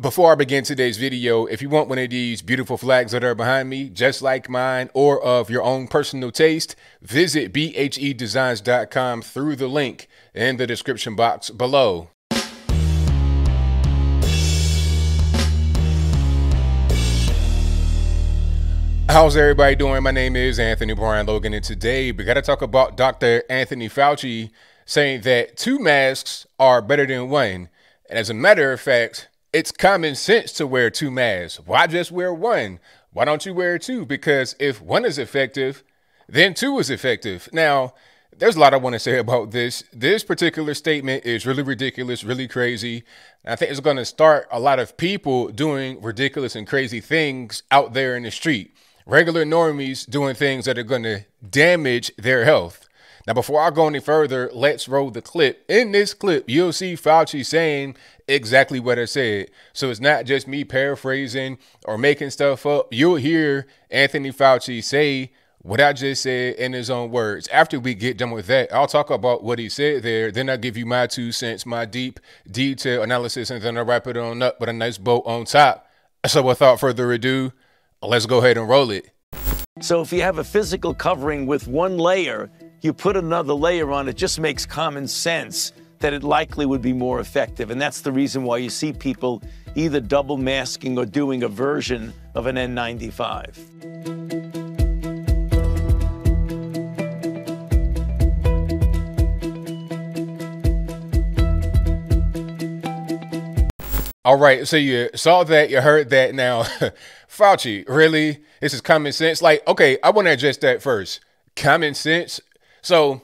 Before I begin today's video, if you want one of these beautiful flags that are behind me, just like mine or of your own personal taste, visit bhedesigns.com through the link in the description box below. How's everybody doing? My name is Anthony Brian Logan, and today we got to talk about Dr. Anthony Fauci saying that 2 masks are better than 1. And as a matter of fact, it's common sense to wear 2 masks. Why just wear 1? Why don't you wear 2? Because if 1 is effective, then 2 is effective. Now, there's a lot I want to say about this. This particular statement is really ridiculous, really crazy. I think it's going to start a lot of people doing ridiculous and crazy things out there in the street. Regular normies doing things that are going to damage their health. Now, before I go any further, let's roll the clip. In this clip, you'll see Fauci saying exactly what I said. So it's not just me paraphrasing or making stuff up. You'll hear Anthony Fauci say what I just said in his own words. After we get done with that, I'll talk about what he said there. Then I'll give you my 2 cents, my deep, detailed analysis, and then I'll wrap it on up with a nice bow on top. So without further ado, let's go ahead and roll it. So if you have a physical covering with 1 layer, you put another layer on, it just makes common sense that it likely would be more effective. And that's the reason why you see people either double masking or doing a version of an N95. All right, so you saw that, you heard that. Now, Fauci, really? This is common sense? Like, okay, I want to address that first. Common sense? So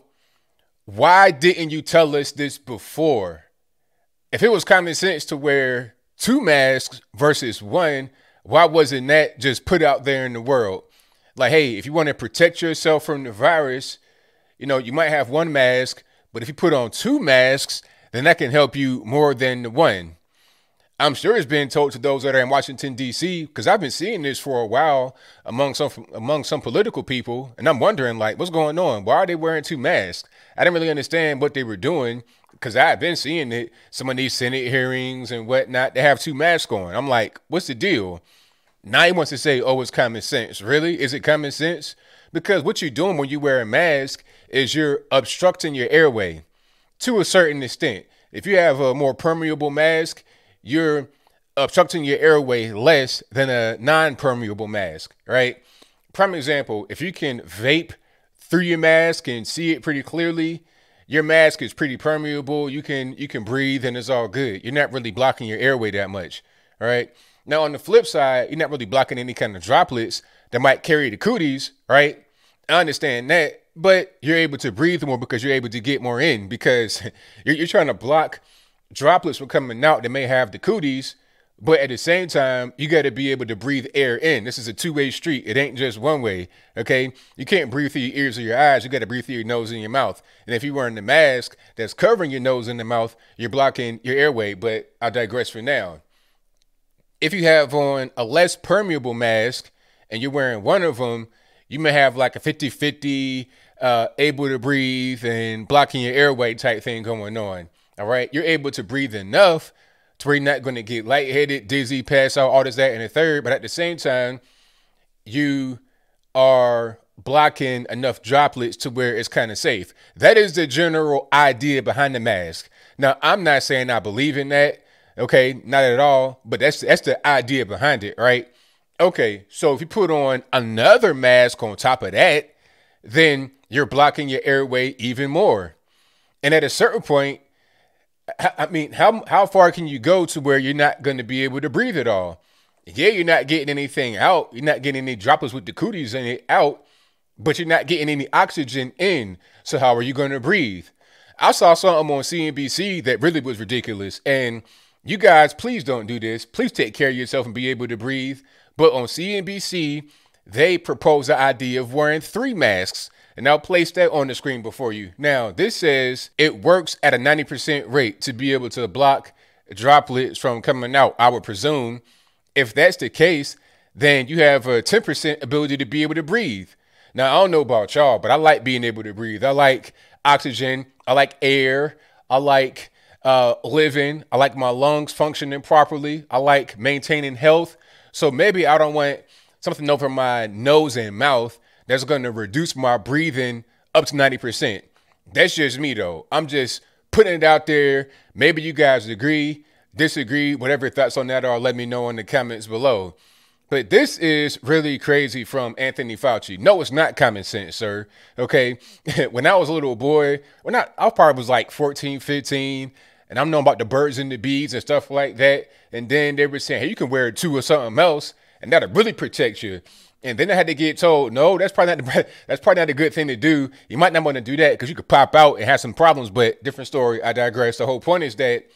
why didn't you tell us this before? If it was common sense to wear 2 masks versus 1, why wasn't that just put out there in the world? Like, hey, if you want to protect yourself from the virus, you know, you might have 1 mask, but if you put on 2 masks, then that can help you more than the 1. I'm sure it's been told to those that are in Washington, D.C., because I've been seeing this for a while among some political people. And I'm wondering, like, what's going on? Why are they wearing 2 masks? I didn't really understand what they were doing because I've been seeing it. Some of these Senate hearings and whatnot, they have 2 masks on. I'm like, what's the deal? Now he wants to say, oh, it's common sense. Really? Is it common sense? Because what you're doing when you wear a mask is you're obstructing your airway to a certain extent. If you have a more permeable mask, you're obstructing your airway less than a non-permeable mask, right? Prime example, if you can vape through your mask and see it pretty clearly, your mask is pretty permeable. You can breathe and it's all good. You're not really blocking your airway that much, all right? Now, on the flip side, you're not really blocking any kind of droplets that might carry the cooties, right? I understand that, but you're able to breathe more because you're able to get more in because you're trying to block droplets from coming out that may have the cooties, but at the same time, you got to be able to breathe air in. This is a 2-way street. It ain't just 1 way, okay? You can't breathe through your ears or your eyes. You got to breathe through your nose and your mouth. And if you're wearing the mask that's covering your nose and the mouth, you're blocking your airway, but I digress for now. If you have on a less permeable mask and you're wearing 1 of them, you may have like a 50-50 able to breathe and blocking your airway type thing going on. All right, you're able to breathe enough to where you're not going to get lightheaded, dizzy, pass out, all this, that, and the third. But at the same time, you are blocking enough droplets to where it's kind of safe. That is the general idea behind the mask. Now, I'm not saying I believe in that. Okay, not at all. But that's the idea behind it, right? Okay, so if you put on another mask on top of that, then you're blocking your airway even more. And at a certain point, I mean, how far can you go to where you're not going to be able to breathe at all? Yeah, you're not getting anything out. You're not getting any droplets with the cooties in it out, but you're not getting any oxygen in. So how are you going to breathe? I saw something on CNBC that really was ridiculous. And you guys, please don't do this. Please take care of yourself and be able to breathe. But on CNBC, they proposed the idea of wearing 3 masks. And I'll place that on the screen before you. Now, this says it works at a 90% rate to be able to block droplets from coming out, I would presume. If that's the case, then you have a 10% ability to be able to breathe. Now, I don't know about y'all, but I like being able to breathe. I like oxygen. I like air. I like living. I like my lungs functioning properly. I like maintaining health. So maybe I don't want something over my nose and mouth that's going to reduce my breathing up to 90%. That's just me, though. I'm just putting it out there. Maybe you guys agree, disagree, whatever your thoughts on that are, let me know in the comments below. But this is really crazy from Anthony Fauci. No, it's not common sense, sir. Okay. When I was a little boy, I probably was like 14, 15, and I'm knowing about the birds and the bees and stuff like that. And then they were saying, hey, you can wear two or something else, and that'll really protect you. And then I had to get told, no, that's probably not a good thing to do. You might not want to do that because you could pop out and have some problems, but different story. I digress. The whole point is that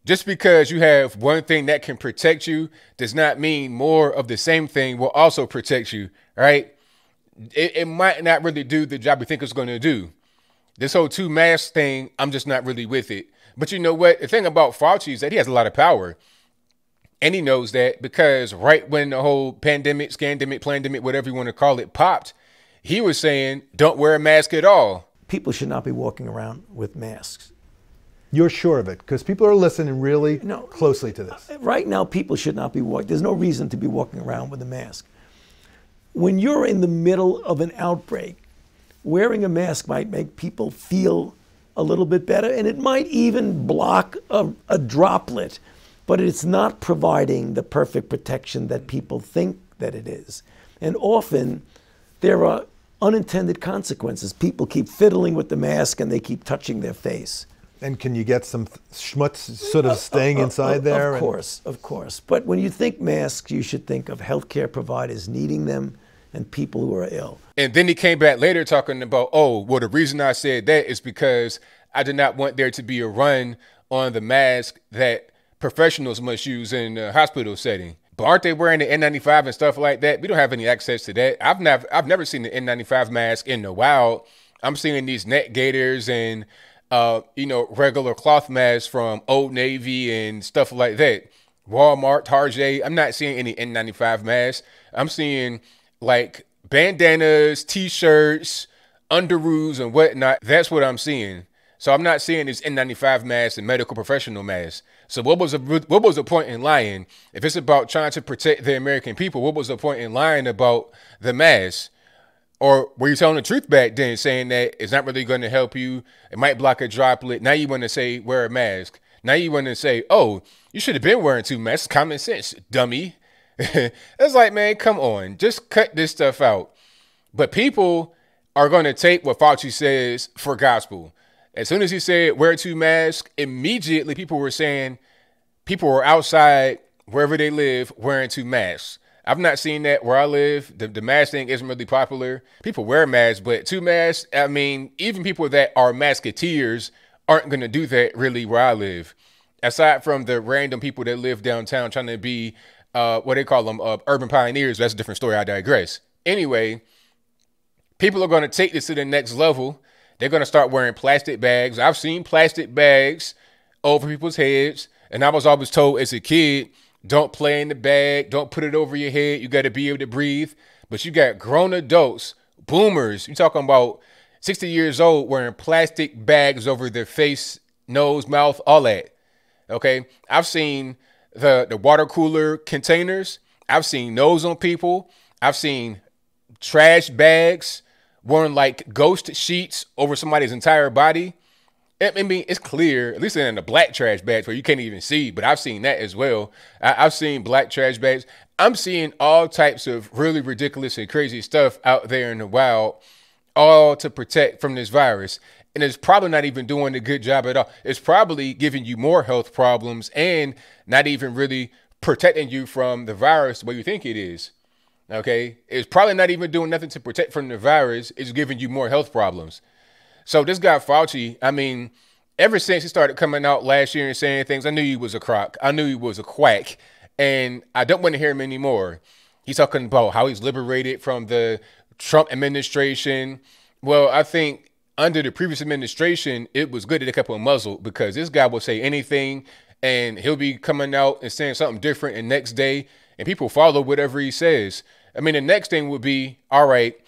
just because you have one thing that can protect you does not mean more of the same thing will also protect you, right? It might not really do the job you think it's going to do. This whole two mask thing, I'm just not really with it. But you know what? The thing about Fauci is that he has a lot of power. And he knows that because right when the whole pandemic, scandemic, plandemic, whatever you want to call it, popped, he was saying, don't wear a mask at all. People should not be walking around with masks. You're sure of it? Because people are listening really closely to this. Right now, people should not be walking. There's no reason to be walking around with a mask. When you're in the middle of an outbreak, wearing a mask might make people feel a little bit better, and it might even block a droplet. But it's not providing the perfect protection that people think that it is. And often there are unintended consequences. People keep fiddling with the mask and they keep touching their face. And can you get some schmutz sort of staying inside there? Of course. But when you think masks, you should think of healthcare providers needing them and people who are ill. And then he came back later talking about, oh, well, the reason I said that is because I did not want there to be a run on the mask that professionals must use in a hospital setting. But aren't they wearing the N95 and stuff like that? We don't have any access to that. I've never seen the N95 mask in the wild. I'm seeing these net gaiters and regular cloth masks from Old Navy and stuff like that. Walmart, Target. I'm not seeing any N95 masks. I'm seeing like bandanas, t-shirts, underoos and whatnot. That's what I'm seeing. So I'm not seeing these N95 masks and medical professional masks. So what was the point in lying? If it's about trying to protect the American people, what was the point in lying about the mask? Or were you telling the truth back then, saying that it's not really going to help you? It might block a droplet. Now you want to say wear a mask. Now you want to say, oh, you should have been wearing two masks. Common sense, dummy. It's like, man, come on. Just cut this stuff out. But people are going to take what Fauci says for gospel. As soon as he said wear two masks, immediately people were saying people were outside wherever they live wearing two masks. I've not seen that where I live. The mask thing isn't really popular. People wear masks, but two masks, I mean, even people that are masketeers aren't going to do that really where I live. Aside from the random people that live downtown trying to be, what they call them, urban pioneers. That's a different story. I digress. Anyway, people are going to take this to the next level. They're going to start wearing plastic bags. I've seen plastic bags over people's heads. And I was always told as a kid, don't play in the bag. Don't put it over your head. You got to be able to breathe. But you got grown adults, boomers. You're talking about 60 years old wearing plastic bags over their face, nose, mouth, all that. Okay. I've seen the water cooler containers. I've seen those on people. I've seen trash bags worn like ghost sheets over somebody's entire body. I mean, it's clear, at least in the black trash bags where you can't even see, but I've seen that as well. I've seen black trash bags. I'm seeing all types of really ridiculous and crazy stuff out there in the wild, all to protect from this virus. And it's probably not even doing a good job at all. It's probably giving you more health problems and not even really protecting you from the virus the way you think it is. Okay, it's probably not even doing nothing to protect from the virus. It's giving you more health problems. So this guy Fauci, I mean, ever since he started coming out last year and saying things, I knew he was a crock. I knew he was a quack. And I don't want to hear him anymore. He's talking about how he's liberated from the Trump administration. Well, I think under the previous administration, it was good that they kept him muzzled because this guy will say anything and he'll be coming out and saying something different the next day. And people follow whatever he says. I mean, the next thing would be, all right,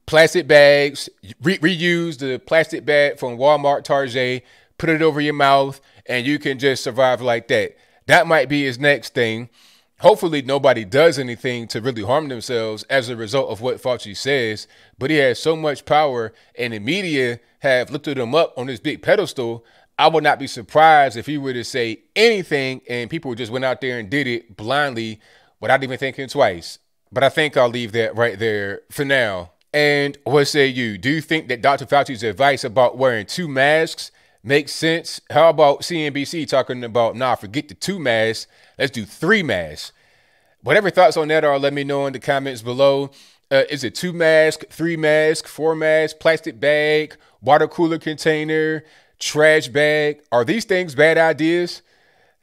plastic bags, reuse the plastic bag from Walmart, Target, put it over your mouth, and you can just survive like that. That might be his next thing. Hopefully nobody does anything to really harm themselves as a result of what Fauci says, but he has so much power and the media have lifted him up on this big pedestal. I would not be surprised if he were to say anything and people just went out there and did it blindly without even thinking twice. But I think I'll leave that right there for now. And what say you? Do you think that Dr. Fauci's advice about wearing 2 masks makes sense? How about CNBC talking about, nah, forget the 2 masks. Let's do 3 masks. Whatever thoughts on that are, let me know in the comments below. Is it 2 masks, 3 masks, 4 masks, plastic bag, water cooler container, trash bag? Are these things bad ideas?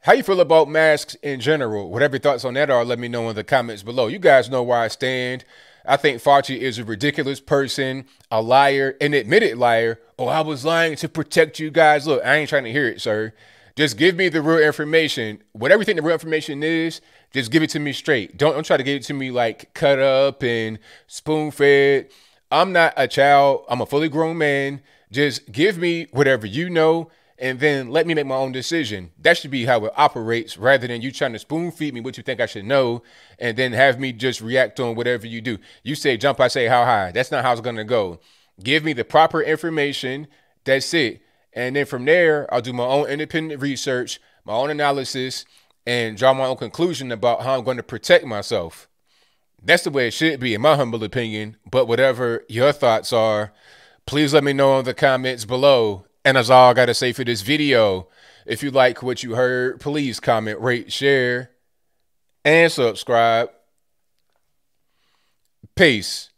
How you feel about masks in general? Whatever thoughts on that are, let me know in the comments below. You guys know where I stand. I think Fauci is a ridiculous person, a liar, an admitted liar. Oh, I was lying to protect you guys. Look, I ain't trying to hear it, sir. Just give me the real information. Whatever you think the real information is, just give it to me straight. Don't try to give it to me like cut up and spoon-fed. I'm not a child. I'm a fully grown man. Just give me whatever you know, and then let me make my own decision. That should be how it operates, rather than you trying to spoon feed me what you think I should know and then have me just react on whatever you do. You say jump, I say how high. That's not how it's going to go. Give me the proper information. That's it. And then from there, I'll do my own independent research, my own analysis, and draw my own conclusion about how I'm going to protect myself. That's the way it should be, in my humble opinion. But whatever your thoughts are, please let me know in the comments below. And that's all I got to say for this video. If you like what you heard, please comment, rate, share, and subscribe. Peace.